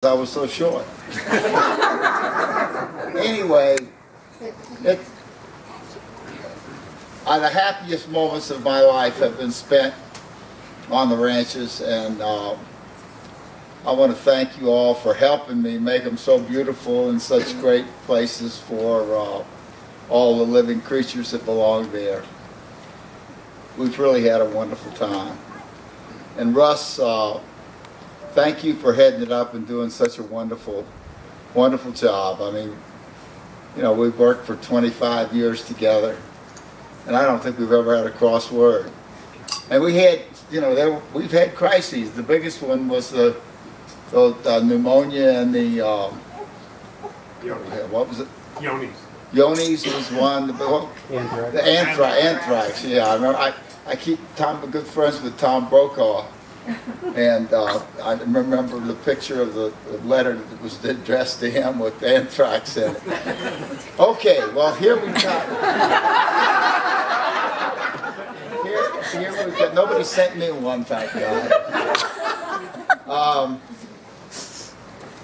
I was so short. Anyway, the happiest moments of my life have been spent on the ranches, and I want to thank you all for helping me make them so beautiful and such great places for all the living creatures that belong there. We've really had a wonderful time. And Russ, thank you for heading it up and doing such a wonderful, wonderful job. I mean, you know, we've worked for 25 years together, and I don't think we've ever had a cross word. And we had, you know, we've had crises. The biggest one was the pneumonia and the, what was it? Yoni's was one. The anthrax. Yeah, I remember. I keep good friends with Tom Brokaw, and I remember the picture of the letter that was addressed to him with anthrax in it. Okay, well here we got. Here we got. Nobody sent me one, thank God.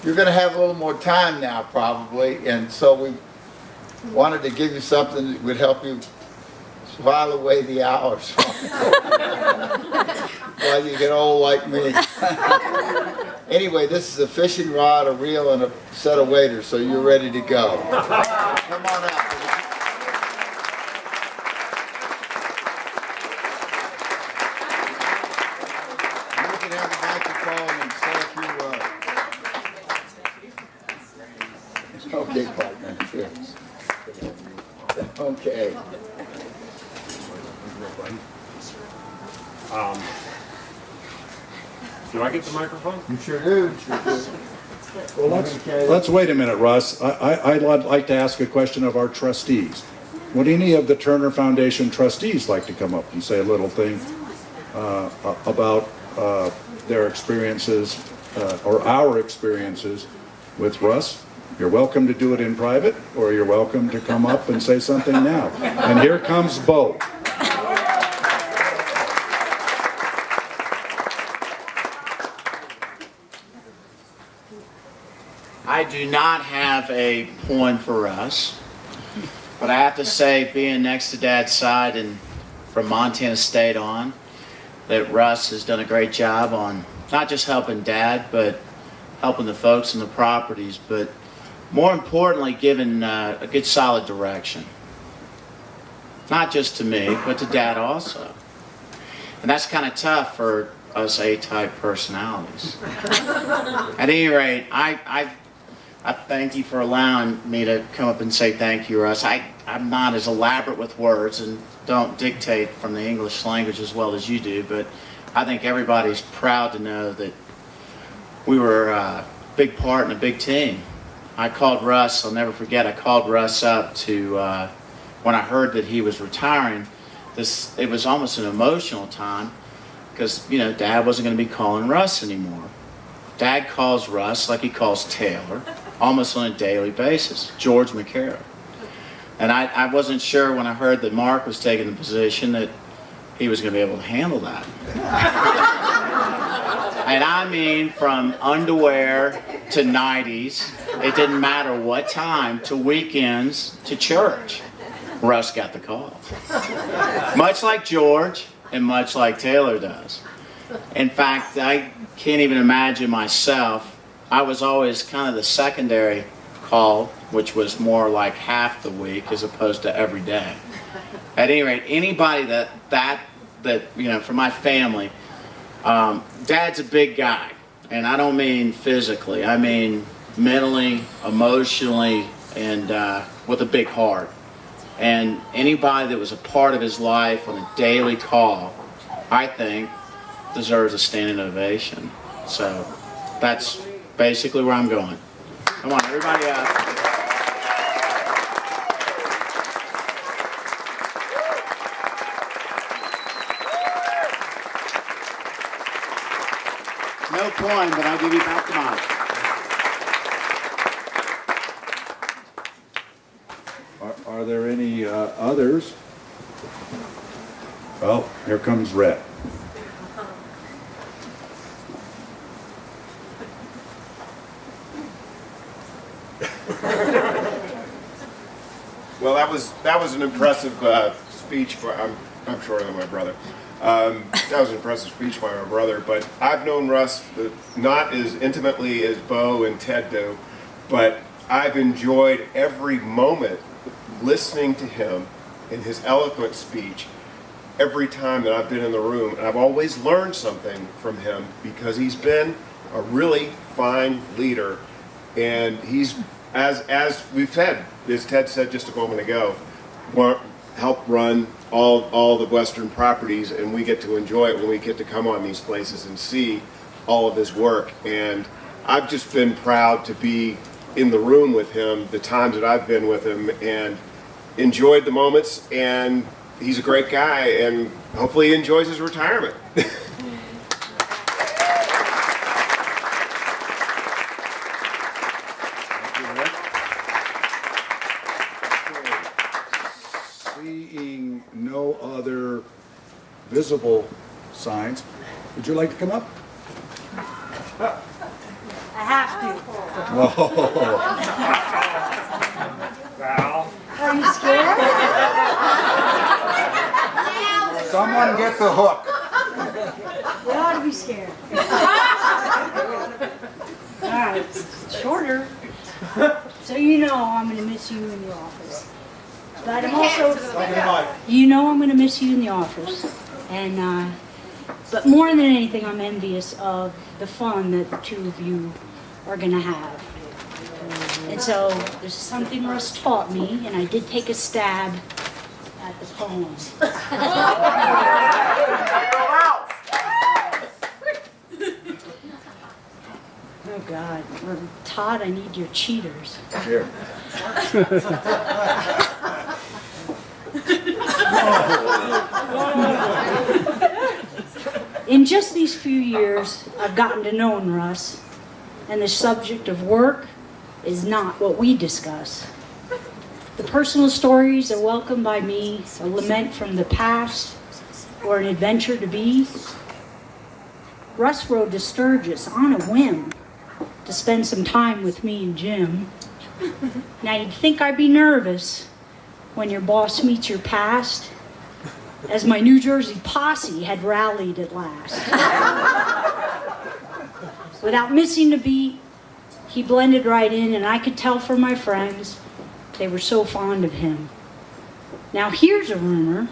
You're going to have a little more time now, probably, and so we wanted to give you something that would help you while away the hours while you get old like me. Anyway, this is a fishing rod, a reel, and a set of waders, so you're ready to go. Come on out. You can have the microphone and say a few words. Okay, partner. Here. Okay. Do I get the microphone? You sure do. Well, let's wait a minute, Russ. I'd like to ask a question of our trustees. Would any of the Turner Foundation trustees like to come up and say a little thing about their experiences or our experiences with Russ? You're welcome to do it in private, or you're welcome to come up and say something now. And here comes Bo. I do not have a poem for Russ, but I have to say, being next to Dad's side and from Montana State on, that Russ has done a great job on not just helping Dad, but helping the folks and the properties, but more importantly, giving a good solid direction. Not just to me, but to Dad also. And that's kind of tough for us A-type personalities. At any rate, I thank you for allowing me to come up and say thank you, Russ. I'm not as elaborate with words and don't dictate from the English language as well as you do, but I think everybody's proud to know that we were a big part in a big team. I called Russ, I'll never forget, I called Russ up to, when I heard that he was retiring, it was almost an emotional time because, you know, Dad wasn't going to be calling Russ anymore. Dad calls Russ like he calls Taylor, almost on a daily basis, George McCarroll. And I wasn't sure when I heard that Mark was taking the position that he was going to be able to handle that. And I mean from underwear to nighties, it didn't matter what time, to weekends, to church. Russ got the call. Much like George and much like Taylor does. In fact, I can't even imagine myself. I was always kind of the secondary call, which was more like half the week as opposed to every day. At any rate, anybody that you know, for my family, Dad's a big guy, and I don't mean physically. I mean mentally, emotionally, and with a big heart. And anybody that was a part of his life on a daily call, I think, deserves a standing ovation. So that's basically where I'm going. Come on, everybody up. No coin, but I'll give you back the mic. Are there any others? Well, here comes Rhett. Well, that was an impressive speech. I'm shorter than my brother. That was an impressive speech by my brother. But I've known Russ not as intimately as Bo and Ted do, but I've enjoyed every moment listening to him in his eloquent speech. Every time that I've been in the room, and I've always learned something from him because he's been a really fine leader, and he's as we've said, as Ted said just a moment ago, help run all the Western properties, and we get to enjoy it when we get to come on these places and see all of his work. And I've just been proud to be in the room with him the times that I've been with him and enjoyed the moments. And he's a great guy, and hopefully he enjoys his retirement. Seeing no other visible signs, would you like to come up? I have to. Oh, Are you scared? someone get the hook. You ought to be scared. All right, shorter. So you know I'm going to miss you in the office. But I'm also, you know I'm going to miss you in the office. And, but more than anything, I'm envious of the fun that the two of you are going to have. And so there's something Russ taught me, and I did take a stab at the poem. Oh God, Todd, I need your cheaters. Here. In just these few years, I've gotten to know Russ, and the subject of work is not what we discuss. The personal stories are welcomed by me, a lament from the past, or an adventure to be. Russ rode to Sturgis on a whim to spend some time with me and Jim. Now you'd think I'd be nervous when your boss meets your past, as my New Jersey posse had rallied at last. Without missing a beat, he blended right in, and I could tell from my friends they were so fond of him. Now here's a rumor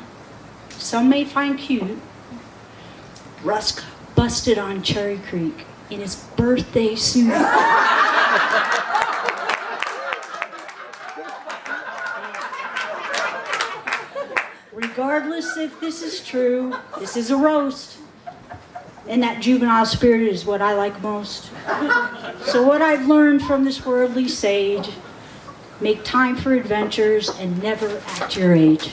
some may find cute. Russ got busted on Cherry Creek in his birthday suit. Regardless if this is true, this is a roast. And that juvenile spirit is what I like most. So what I've learned from this worldly sage, make time for adventures and never act your age.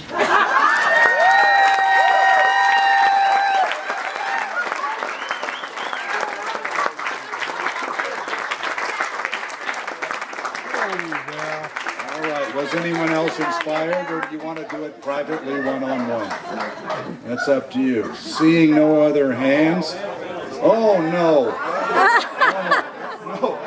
All right, was anyone else inspired, or do you want to do it privately, one-on-one? That's up to you. Seeing no other hands? Oh, no. No.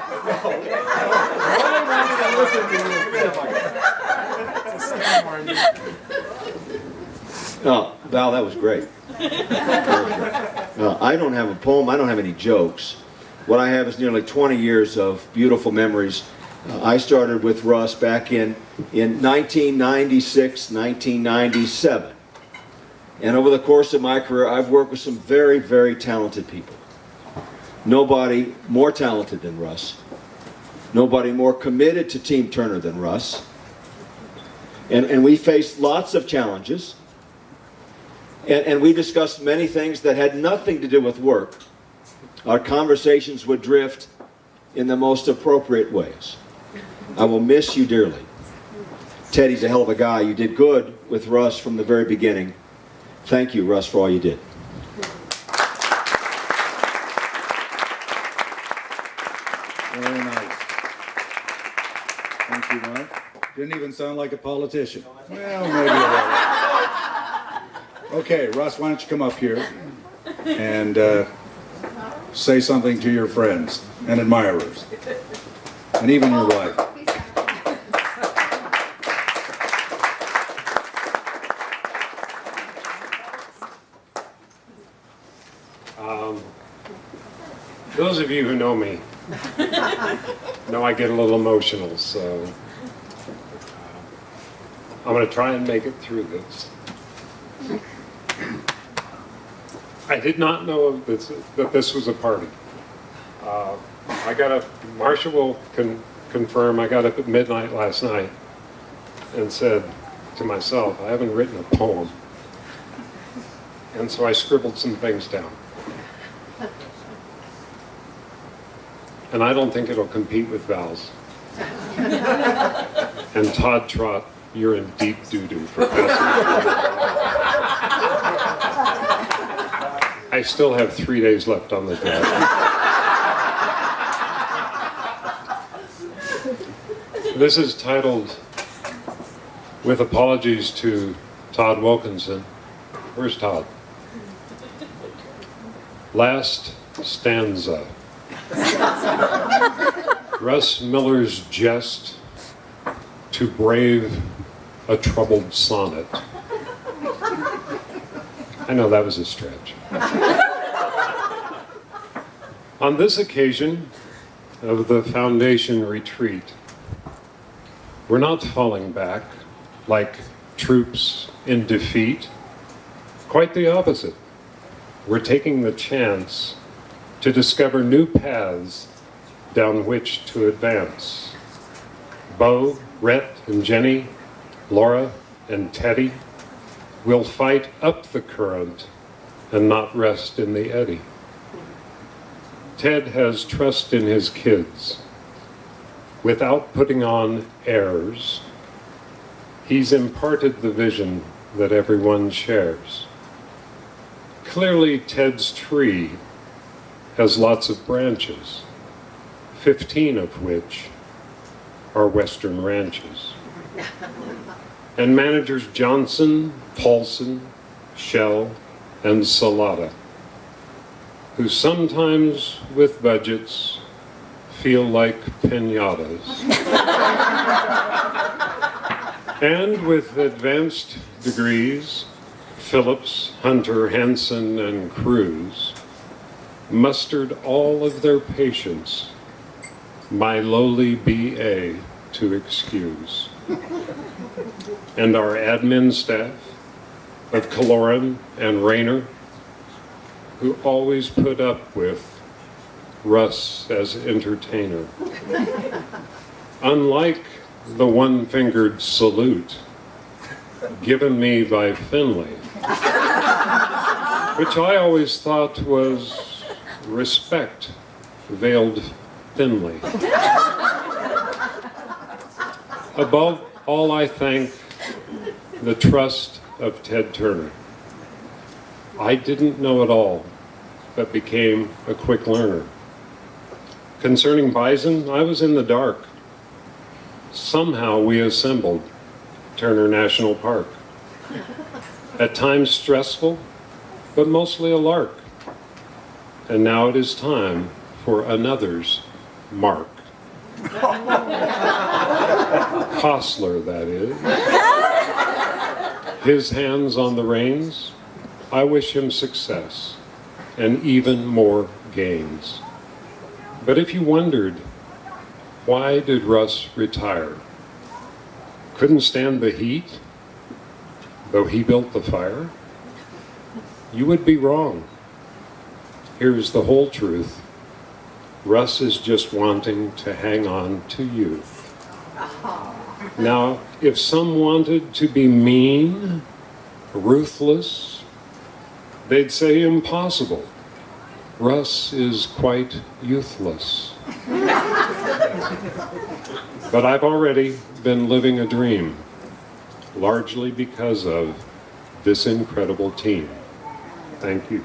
Oh, Val, that was great. I don't have a poem. I don't have any jokes. What I have is nearly 20 years of beautiful memories. I started with Russ back in 1996, 1997. And over the course of my career, I've worked with some very, very talented people. Nobody more talented than Russ. Nobody more committed to Team Turner than Russ. And we faced lots of challenges. And we discussed many things that had nothing to do with work. Our conversations would drift in the most appropriate ways. I will miss you dearly. Teddy's a hell of a guy. You did good with Russ from the very beginning. Thank you, Russ, for all you did. Very nice. Thank you, Mark. Didn't even sound like a politician. Well, maybe a little. Okay, Russ, why don't you come up here and say something to your friends and admirers, and even your wife. Those of you who know me know I get a little emotional, so I'm going to try and make it through this. I did not know that this was a party. Marcia will confirm, I got up at midnight last night and said to myself, I haven't written a poem. And so I scribbled some things down. And I don't think it'll compete with Val's. And Todd Trott, you're in deep doo-doo for passing. I still have 3 days left on the job. This is titled, with apologies to Todd Wilkinson. Where's Todd? Last stanza. Russ Miller's jest to brave a troubled sonnet. I know that was a stretch. On this occasion of the Foundation retreat, we're not falling back like troops in defeat. Quite the opposite. We're taking the chance to discover new paths down which to advance. Bo, Rhett, and Jenny, Laura, and Teddy will fight up the current and not rest in the eddy. Ted has trust in his kids. Without putting on airs, he's imparted the vision that everyone shares. Clearly, Ted's tree has lots of branches, 15 of which are Western ranches. And managers Johnson, Paulson, Shell, and Salata, who sometimes with budgets feel like pinatas. And with advanced degrees, Phillips, Hunter, Hansen, and Cruz mustered all of their patience, my lowly BA to excuse. And our admin staff of Caloran and Rayner, who always put up with Russ as entertainer. Unlike the one-fingered salute given me by Finley, which I always thought was respect veiled thinly. Above all, I thank the trust of Ted Turner. I didn't know it all, but became a quick learner. Concerning bison, I was in the dark. Somehow we assembled Turner National Park. At times stressful, but mostly a lark. And now it is time for another's mark. Costler, that is. His hands on the reins. I wish him success and even more gains. But if you wondered, why did Russ retire? Couldn't stand the heat, though he built the fire? You would be wrong. Here's the whole truth. Russ is just wanting to hang on to youth. Now, if some wanted to be mean, ruthless, they'd say impossible. Russ is quite youthless. But I've already been living a dream, largely because of this incredible team. Thank you.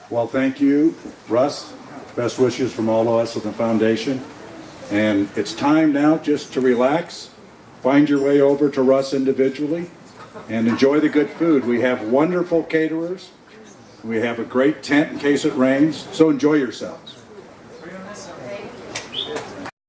Well, thank you, Russ. Best wishes from all of us at the foundation. And it's time now just to relax, find your way over to Russ individually, and enjoy the good food. We have wonderful caterers. We have a great tent in case it rains, so enjoy yourselves.